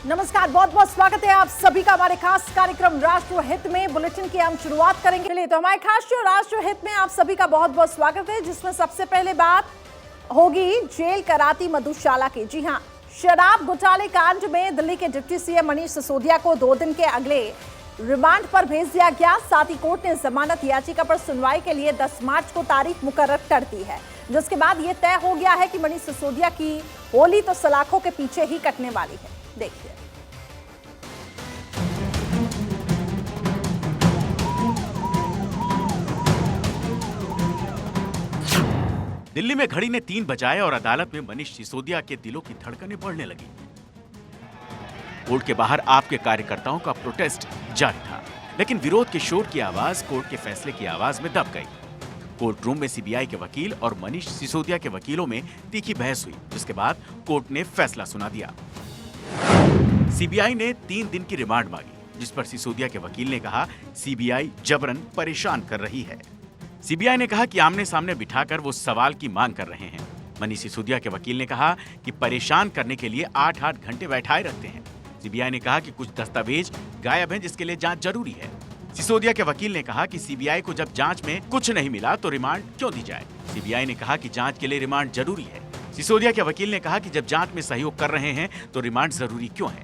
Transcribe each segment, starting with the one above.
नमस्कार, बहुत बहुत स्वागत है आप सभी का हमारे खास कार्यक्रम राष्ट्र हित में। बुलेटिन की हम शुरुआत करेंगे। चलिए तो हमारे खास शो राष्ट्र हित में आप सभी का बहुत बहुत स्वागत है, जिसमें सबसे पहले बात होगी जेल कराती मधुशाला की। जी हां, शराब घोटाले कांड में दिल्ली के डिप्टी सीएम मनीष सिसोदिया को 2 दिन के अगले रिमांड पर भेज दिया गया। साथ ही कोर्ट ने जमानत याचिका पर सुनवाई के लिए 10 मार्च को तारीख मुकर्रर कर दी है, जिसके बाद यह तय हो गया है कि मनीष सिसोदिया की होली तो सलाखों के पीछे ही कटने वाली है। देखिए। दिल्ली में घड़ी ने 3 बजाए और अदालत में मनीष सिसोदिया के दिलों की धड़कनें बढ़ने लगी। कोर्ट के बाहर आपके कार्यकर्ताओं का प्रोटेस्ट जारी था, लेकिन विरोध के शोर की आवाज कोर्ट के फैसले की आवाज में दब गई। कोर्ट रूम में सीबीआई के वकील और मनीष सिसोदिया के वकीलों में तीखी बहस हुई, जिसके बाद कोर्ट ने फैसला सुना दिया। सीबीआई ने 3 दिन की रिमांड मांगी, जिस पर सिसोदिया के वकील ने कहा सीबीआई जबरन परेशान कर रही है। सीबीआई ने कहा कि आमने सामने बिठाकर वो सवाल की मांग कर रहे हैं। मनीष सिसोदिया के वकील ने कहा कि परेशान करने के लिए 8-8 घंटे बैठाए रखते हैं। सीबीआई ने कहा कि कुछ दस्तावेज गायब हैं, जिसके लिए जांच जरूरी है। सिसोदिया के वकील ने कहा कि सीबीआई को जब जांच में कुछ नहीं मिला तो रिमांड क्यों दी जाए। सीबीआई ने कहा कि जांच के लिए रिमांड जरूरी है। सिसोदिया के वकील ने कहा कि जब जांच में सहयोग कर रहे हैं तो रिमांड जरूरी क्यों है।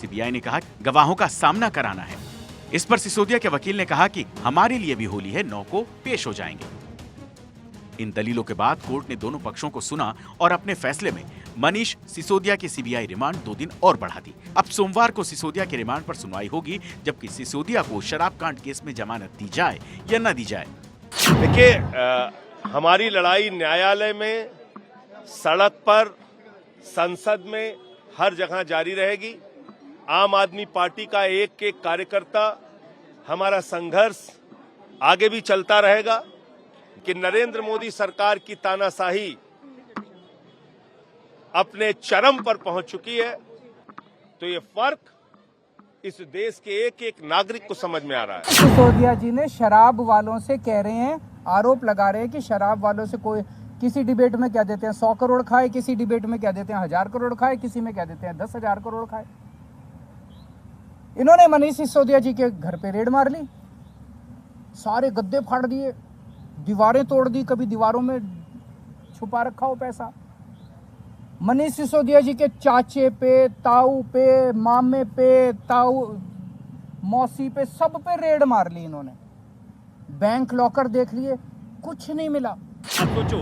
सीबीआई ने कहा गवाहों का सामना कराना है। इस पर सिसोदिया के वकील ने कहा कि हमारे लिए भी होली है, 9 को पेश हो जाएंगे। इन दलीलों के बाद कोर्ट ने दोनों पक्षों को सुना और अपने फैसले में मनीष सिसोदिया की सीबीआई रिमांड 2 दिन और बढ़ा दी। अब सोमवार को सिसोदिया के रिमांड पर सुनवाई होगी, जबकि सिसोदिया को शराब कांड केस में जमानत दी जाए या न दी जाए। देखिए, हमारी लड़ाई न्यायालय में, सड़क पर, संसद में, हर जगह जारी रहेगी। आम आदमी पार्टी का एक एक कार्यकर्ता, हमारा संघर्ष आगे भी चलता रहेगा कि नरेंद्र मोदी सरकार की तानाशाही अपने चरम पर पहुंच चुकी है। तो ये फर्क इस देश के एक एक नागरिक को समझ में आ रहा है। सिसोदिया जी ने शराब वालों से कह रहे हैं, आरोप लगा रहे हैं कि शराब वालों से कोई किसी डिबेट में क्या देते हैं 100 करोड़ खाए, किसी डिबेट में क्या देते हैं 1000 करोड़ खाए, किसी में क्या देते हैं 10,000 करोड़ खाए। इन्होंने मनीष सिसोदिया जी के घर पे रेड मार ली, सारे गद्दे फाड़ दिए, दीवारें तोड़ दी, कभी दीवारों में छुपा रखा हो पैसा। मनीष सिसोदिया जी के चाचे पे, ताऊ पे, मामे पे, ताऊ मौसी पे, सब पे रेड मार ली इन्होंने। बैंक लॉकर देख लिए, कुछ नहीं मिला। सोचो,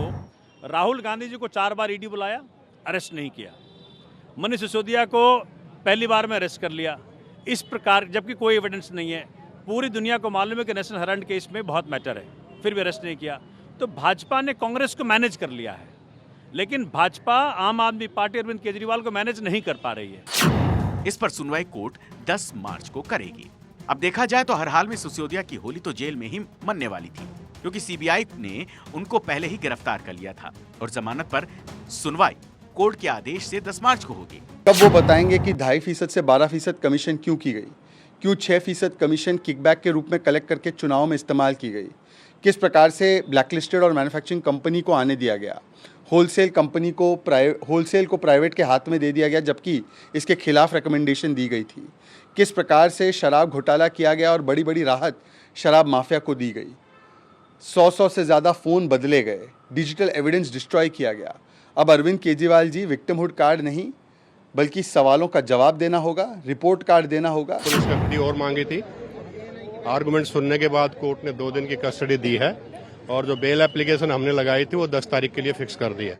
राहुल गांधी जी को 4 बार ईडी बुलाया, अरेस्ट नहीं किया। मनीष सिसोदिया को पहली बार में अरेस्ट कर लिया। इस प्रकार, जबकि कोई एविडेंस नहीं है, पूरी दुनिया को मालूम है कि नेशनल हेराल्ड केस में बहुत मैटर है, फिर भी अरेस्ट नहीं किया। तो भाजपा ने कांग्रेस को मैनेज कर लिया है, लेकिन भाजपा आम आदमी पार्टी अरविंद केजरीवाल को मैनेज नहीं कर पा रही है। इस पर सुनवाई कोर्ट 10 मार्च को करेगी। अब देखा जाए तो हर हाल में सिसोदिया की होली तो जेल में ही मनने वाली थी, क्योंकि सीबीआई ने उनको पहले ही गिरफ्तार कर लिया था और जमानत पर सुनवाई कोर्ट के आदेश से 10 मार्च को होगी। तब वो बताएंगे कि 2.5% से 12% कमीशन क्यों की गई, क्यों 6% कमीशन किकबैक के रूप में कलेक्ट करके चुनाव में इस्तेमाल की गई, किस प्रकार से ब्लैकलिस्टेड और मैन्युफैक्चरिंग कंपनी को आने दिया गया, होलसेल को प्राइवेट के हाथ में दे दिया गया जबकि इसके खिलाफ रिकमेंडेशन दी गई थी, किस प्रकार से शराब घोटाला किया गया और बड़ी बड़ी राहत शराब माफिया को दी गई, 100 से ज़्यादा फ़ोन बदले गए, डिजिटल एविडेंस डिस्ट्रॉय किया गया। अब अरविंद केजरीवाल जी विक्टिमहुड कार्ड नहीं बल्कि सवालों का जवाब देना होगा, रिपोर्ट कार्ड देना होगा। पुलिस कस्टडी और मांगी थी। आर्गुमेंट सुनने के बाद कोर्ट ने 2 दिन की कस्टडी दी है और जो बेल एप्लीकेशन हमने लगाई थी वो 10 तारीख के लिए फिक्स कर दी है।